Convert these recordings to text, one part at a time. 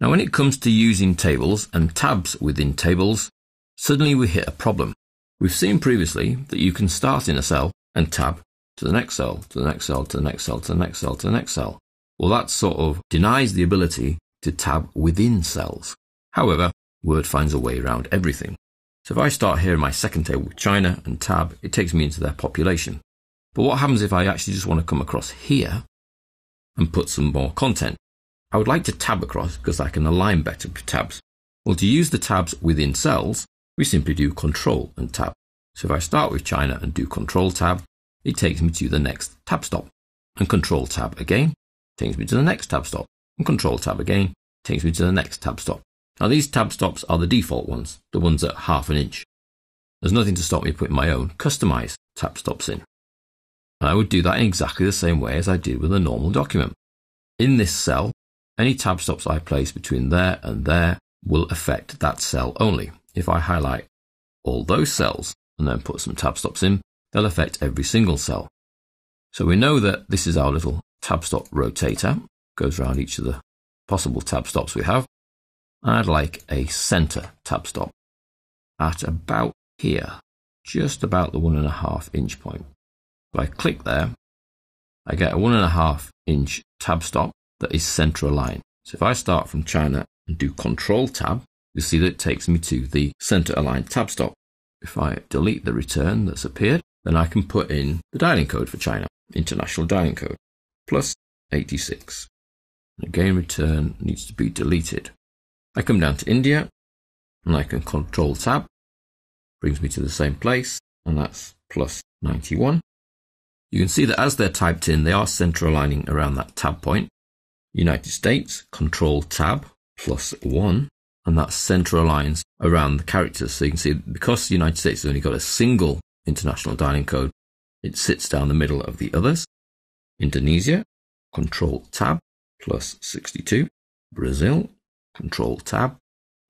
Now when it comes to using tables and tabs within tables, suddenly we hit a problem. We've seen previously that you can start in a cell and tab to the next cell, to the next cell, to the next cell, to the next cell, to the next cell. Well, that sort of denies the ability to tab within cells. However, Word finds a way around everything. So if I start here in my second table with China and tab, it takes me into their population. But what happens if I actually just want to come across here and put some more content? I would like to tab across because I can align better with tabs. Well, to use the tabs within cells, we simply do Control and Tab. So if I start with China and do Control Tab, it takes me to the next tab stop. And Control Tab again takes me to the next tab stop. And Control Tab again takes me to the next tab stop. Now these tab stops are the default ones, the ones at ½ inch. There's nothing to stop me putting my own customized tab stops in. And I would do that in exactly the same way as I did with a normal document. In this cell, any tab stops I place between there and there will affect that cell only. If I highlight all those cells and then put some tab stops in, they'll affect every single cell. So we know that this is our little tab stop rotator, goes around each of the possible tab stops we have. I'd like a center tab stop at about here, just about the 1½ inch point. If I click there, I get a 1½ inch tab stop that is center aligned. So if I start from China and do Control Tab, you'll see that it takes me to the center aligned tab stop. If I delete the return that's appeared, then I can put in the dialing code for China, international dialing code, +86. And again, return needs to be deleted. I come down to India and I can Control Tab, brings me to the same place, and that's +91. You can see that as they're typed in, they are center aligning around that tab point. United States, Control Tab, +1, and that center aligns around the characters. So you can see because the United States has only got a single international dialing code, it sits down the middle of the others. Indonesia, Control Tab, +62. Brazil, Control Tab,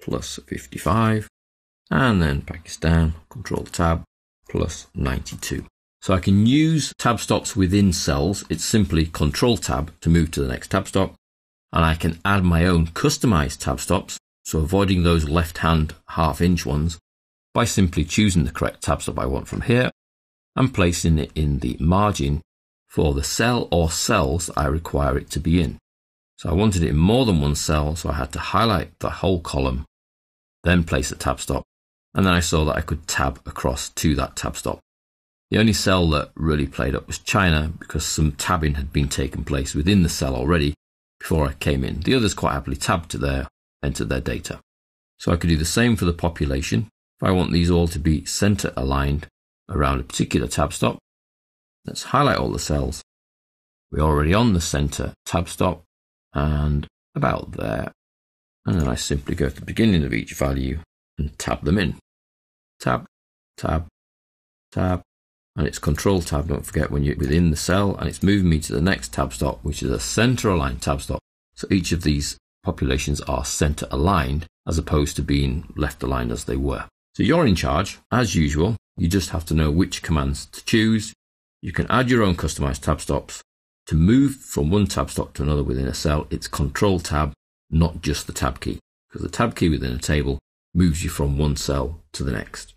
+55. And then Pakistan, Control Tab, +92. So I can use tab stops within cells. It's simply Control Tab to move to the next tab stop. And I can add my own customized tab stops, so avoiding those left-hand ½ inch ones, by simply choosing the correct tab stop I want from here and placing it in the margin for the cell or cells I require it to be in. So I wanted it in more than one cell, so I had to highlight the whole column, then place a tab stop, and then I saw that I could tab across to that tab stop. The only cell that really played up was China because some tabbing had been taken place within the cell already before I came in. The others quite happily tabbed to there, entered their data. So I could do the same for the population. If I want these all to be center aligned around a particular tab stop, let's highlight all the cells. We're already on the center tab stop and about there. And then I simply go to the beginning of each value and tab them in. Tab, tab, tab. And it's Control Tab, don't forget, when you're within the cell, and it's moving me to the next tab stop, which is a center aligned tab stop. So each of these populations are center aligned as opposed to being left aligned as they were. So you're in charge, as usual. You just have to know which commands to choose. You can add your own customized tab stops. To move from one tab stop to another within a cell, it's Control Tab, not just the tab key, because the tab key within a table moves you from one cell to the next.